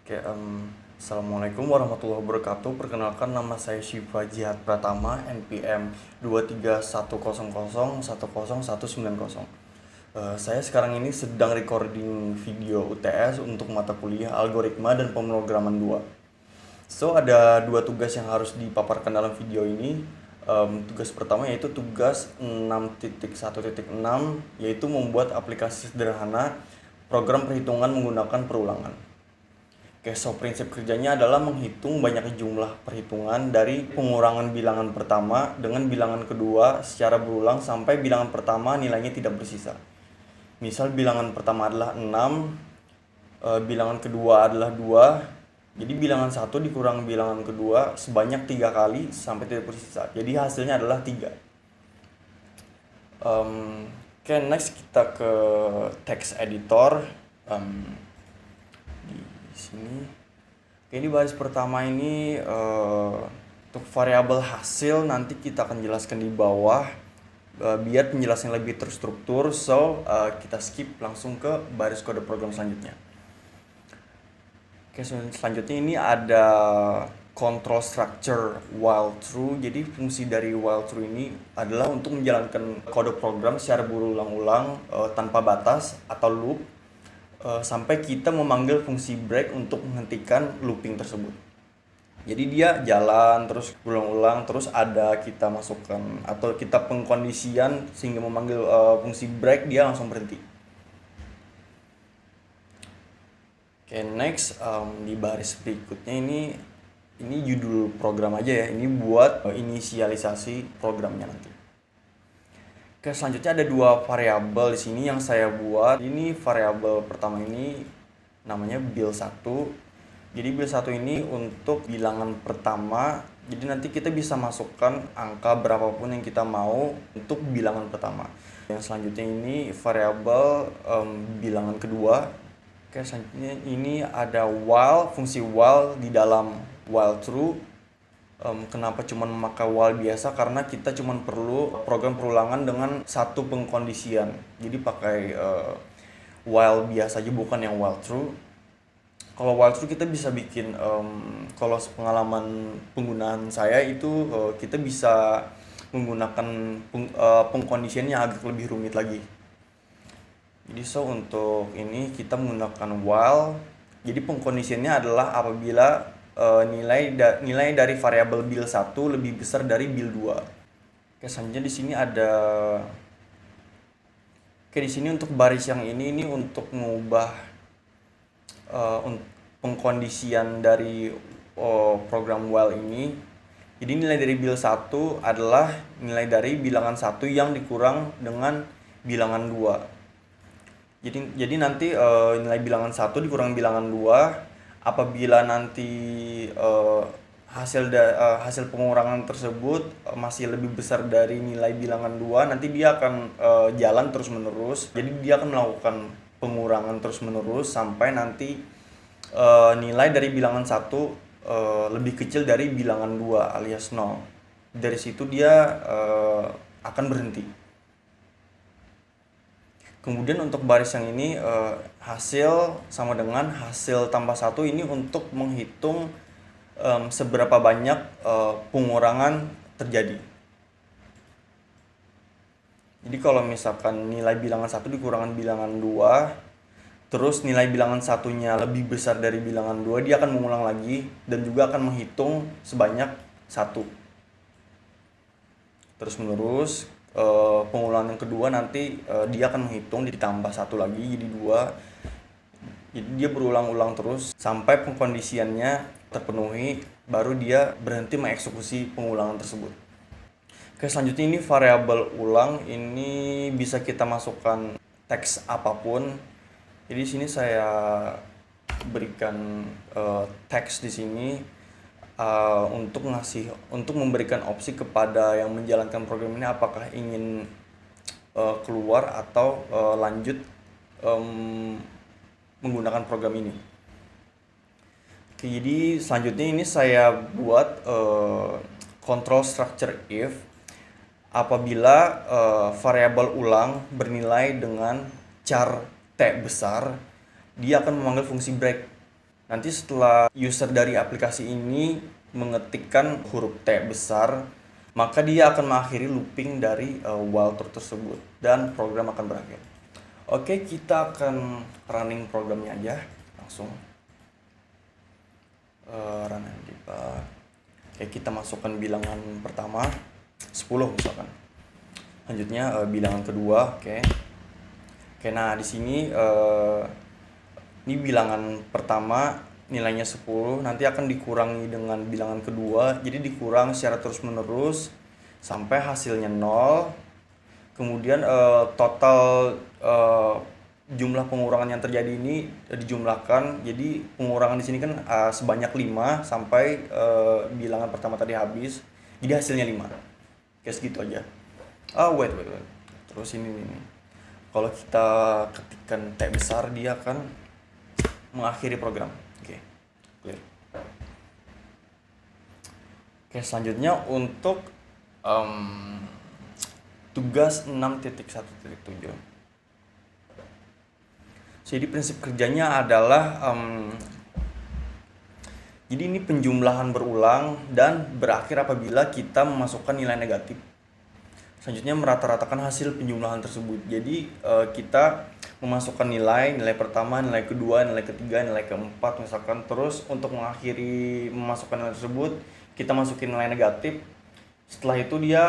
Assalamualaikum warahmatullahi wabarakatuh. Perkenalkan, nama saya Syifa Jihad Pratama, NPM 2310010109190. Saya sekarang ini sedang recording video UTS untuk mata kuliah Algoritma dan Pemrograman 2. So, ada dua tugas yang harus dipaparkan dalam video ini. Tugas pertama yaitu tugas 6.1.6, yaitu membuat aplikasi sederhana program perhitungan menggunakan perulangan. So prinsip kerjanya adalah menghitung banyak jumlah perhitungan dari pengurangan bilangan pertama dengan bilangan kedua secara berulang sampai bilangan pertama nilainya tidak bersisa. Misal bilangan pertama adalah 6, bilangan kedua adalah 2, jadi bilangan 1 dikurang bilangan kedua sebanyak 3 kali sampai tidak bersisa. Jadi hasilnya adalah 3. Next kita ke text editor. Di sini. Di baris pertama ini untuk variabel hasil nanti kita akan jelaskan di bawah biar penjelasan lebih terstruktur. So kita skip langsung ke baris kode program selanjutnya. Selanjutnya ini ada control structure while true. Jadi fungsi dari while true ini adalah untuk menjalankan kode program secara berulang-ulang tanpa batas atau loop sampai kita memanggil fungsi break untuk menghentikan looping tersebut. Jadi dia jalan terus berulang-ulang, terus ada kita masukkan atau kita pengkondisian sehingga memanggil fungsi break, dia langsung berhenti. Next di baris berikutnya ini judul program aja ya. Ini buat inisialisasi programnya nanti. Selanjutnya ada dua variabel di sini yang saya buat. Ini variabel pertama ini namanya bil1. Jadi bil1 ini untuk bilangan pertama. Jadi nanti kita bisa masukkan angka berapapun yang kita mau untuk bilangan pertama. Yang selanjutnya ini variabel bilangan kedua. Selanjutnya ini ada while, fungsi while di dalam while true. Kenapa cuma memakai while biasa? Karena kita cuma perlu program perulangan dengan satu pengkondisian. Jadi pakai while biasa aja, bukan yang while true. Kalau while true kita bisa bikin, kalau pengalaman penggunaan saya itu kita bisa menggunakan pengkondisian yang agak lebih rumit lagi. Jadi untuk ini kita menggunakan while. Jadi pengkondisiannya adalah apabila nilai dari variabel bil1 lebih besar dari bil2. Selanjutnya di sini ada di sini untuk baris yang ini untuk mengubah pengkondisian dari program while ini. Jadi nilai dari bil1 adalah nilai dari bilangan 1 yang dikurang dengan bilangan 2. Jadi nanti nilai bilangan 1 dikurang bilangan 2. Apabila nanti hasil pengurangan tersebut masih lebih besar dari nilai bilangan 2, nanti dia akan jalan terus menerus. Jadi dia akan melakukan pengurangan terus menerus sampai nanti nilai dari bilangan 1 lebih kecil dari bilangan 2 alias 0. Dari situ dia akan berhenti. Kemudian untuk baris yang ini hasil sama dengan hasil tambah 1 ini untuk menghitung seberapa banyak pengurangan terjadi. Jadi kalau misalkan nilai bilangan 1 dikurangan bilangan 2, terus nilai bilangan 1-nya lebih besar dari bilangan 2, dia akan mengulang lagi dan juga akan menghitung sebanyak 1. Terus menerus. Pengulangan yang kedua nanti dia akan menghitung ditambah 1 lagi jadi 2. Jadi dia berulang-ulang terus sampai pengkondisiannya terpenuhi, baru dia berhenti mengeksekusi pengulangan tersebut. Selanjutnya ini variabel ulang. Ini bisa kita masukkan teks apapun. Jadi di sini saya berikan teks di sini untuk memberikan opsi kepada yang menjalankan program ini apakah ingin keluar atau lanjut menggunakan program ini. Jadi selanjutnya ini saya buat control structure if apabila variabel ulang bernilai dengan char t besar, dia akan memanggil fungsi break. Nanti setelah user dari aplikasi ini mengetikkan huruf T besar, maka dia akan mengakhiri looping dari while true tersebut dan program akan berakhir. Oke, kita akan running programnya aja langsung. Run and debug. Oke, kita masukkan bilangan pertama 10 misalkan. Lanjutnya bilangan kedua, oke. Oke, nah di sini ini bilangan pertama nilainya 10, nanti akan dikurangi dengan bilangan kedua, jadi dikurang secara terus menerus sampai hasilnya 0. Kemudian total jumlah pengurangan yang terjadi ini dijumlahkan, jadi pengurangan di sini kan sebanyak 5 sampai bilangan pertama tadi habis, jadi hasilnya 5. Oke, segitu aja. Wait. Terus ini kalau kita ketikkan T besar, dia akan mengakhiri program. Oke, clear. Oke, selanjutnya untuk tugas 6.1.7. Jadi prinsip kerjanya adalah jadi ini penjumlahan berulang dan berakhir apabila kita memasukkan nilai negatif. Selanjutnya merata-ratakan hasil penjumlahan tersebut. Jadi kita memasukkan nilai pertama, nilai kedua, nilai ketiga, nilai keempat misalkan. Terus untuk mengakhiri memasukkan nilai tersebut, kita masukin nilai negatif. Setelah itu dia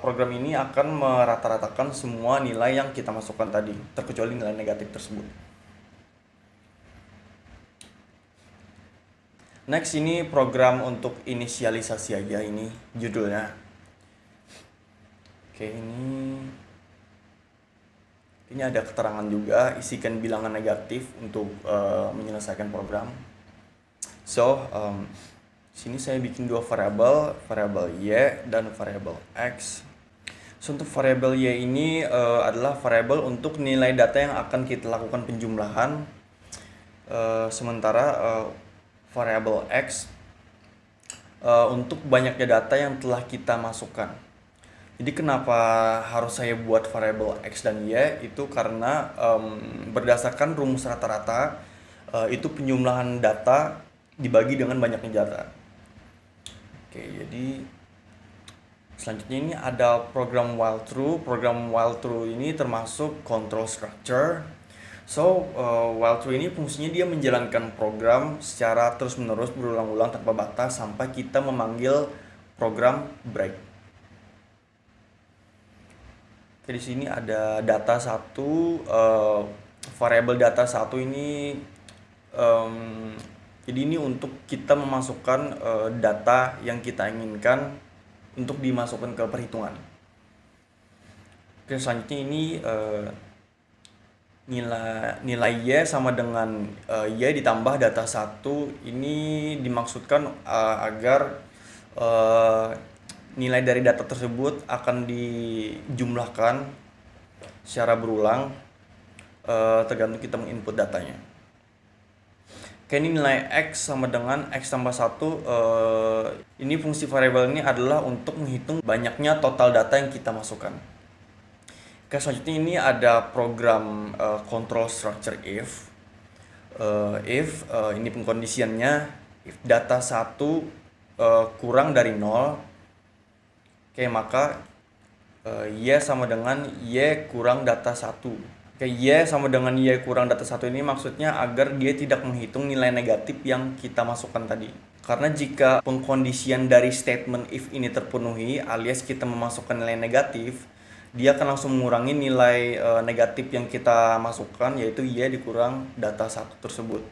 program ini akan merata-ratakan semua nilai yang kita masukkan tadi, terkecuali nilai negatif tersebut. Next, ini program untuk inisialisasi aja, ini judulnya. Oke, ini ada keterangan juga, isikan bilangan negatif untuk menyelesaikan program. So, sini saya bikin dua variabel y dan variabel x. So, untuk variabel y ini adalah variabel untuk nilai data yang akan kita lakukan penjumlahan. Sementara variabel x untuk banyaknya data yang telah kita masukkan. Jadi kenapa harus saya buat variabel x dan y? Itu karena berdasarkan rumus rata-rata itu penjumlahan data dibagi dengan banyaknya data. Oke, jadi selanjutnya ini ada program while true. Program while true ini termasuk control structure. So, while true ini fungsinya dia menjalankan program secara terus-menerus berulang-ulang tanpa batas sampai kita memanggil program break. Oke, di sini ada data 1, variabel data 1 ini jadi ini untuk kita memasukkan data yang kita inginkan untuk dimasukkan ke perhitungan. Oke, selanjutnya ini nilai y sama dengan y ditambah data 1. Ini dimaksudkan agar nilai dari data tersebut akan dijumlahkan secara berulang tergantung kita menginput datanya. Oke, ini nilai x sama dengan x tambah 1. Ini fungsi variabel ini adalah untuk menghitung banyaknya total data yang kita masukkan. Oke, selanjutnya ini ada program control structure if. Ini pengkondisiannya if data 1 kurang dari 0. Oke, maka y sama dengan y kurang data 1. Oke, y sama dengan y kurang data 1 ini maksudnya agar dia tidak menghitung nilai negatif yang kita masukkan tadi. Karena jika pengkondisian dari statement if ini terpenuhi alias kita memasukkan nilai negatif, dia akan langsung mengurangi nilai negatif yang kita masukkan, yaitu y dikurang data 1 tersebut.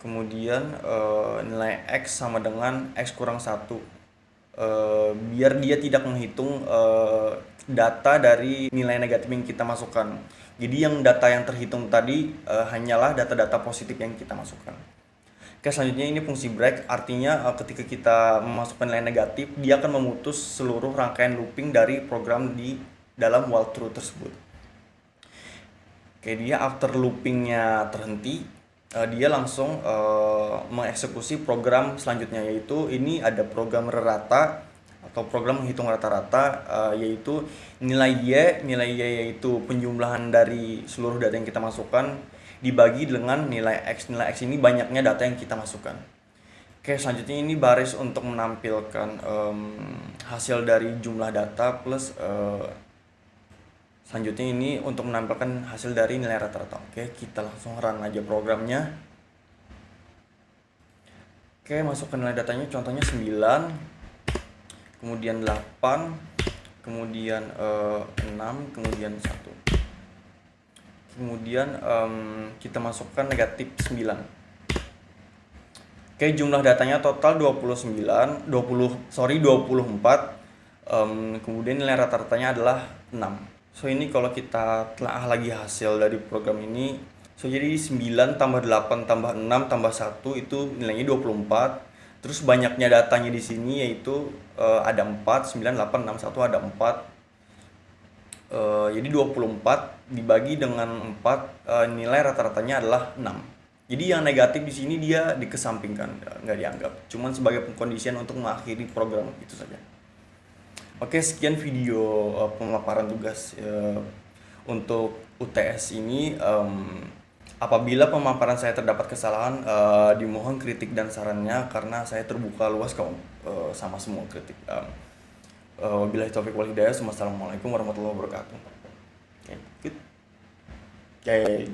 Kemudian nilai x sama dengan x kurang 1. Biar dia tidak menghitung data dari nilai negatif yang kita masukkan. Jadi yang data yang terhitung tadi hanyalah data-data positif yang kita masukkan. Oke, selanjutnya ini fungsi break, artinya ketika kita memasukkan nilai negatif, dia akan memutus seluruh rangkaian looping dari program di dalam while true tersebut. Oke, dia after loopingnya terhenti, dia langsung mengeksekusi program selanjutnya, yaitu ini ada program rata atau program menghitung rata-rata, yaitu nilai y yaitu penjumlahan dari seluruh data yang kita masukkan, dibagi dengan nilai X. Nilai X ini banyaknya data yang kita masukkan. Oke, selanjutnya ini baris untuk menampilkan hasil dari jumlah data plus selanjutnya ini untuk menampilkan hasil dari nilai rata-rata. Oke, kita langsung run aja programnya. Oke, masukkan nilai datanya, contohnya 9, kemudian 8, kemudian 6, kemudian 1. Kemudian kita masukkan negatif 9. Oke, jumlah datanya total 24. Kemudian nilai rata-ratanya adalah 6. So ini kalau kita telah lagi hasil dari program ini, so jadi 9 tambah 8 tambah 6 tambah 1 itu nilainya 24. Terus banyaknya datanya di sini yaitu ada 4, 9, 8, 6, 1 ada 4. Jadi 24 dibagi dengan 4, nilai rata-ratanya adalah 6. Jadi yang negatif di sini dia dikesampingkan, nggak dianggap. Cuman sebagai pengkondisian untuk mengakhiri program itu saja. Oke, sekian video pemaparan tugas untuk UTS ini. Apabila pemaparan saya terdapat kesalahan, dimohon kritik dan sarannya karena saya terbuka luas sama semua kritik. Wabillahi taufiq wal hidayah. Wassalamualaikum warahmatullahi wabarakatuh. Okay, good. Okay.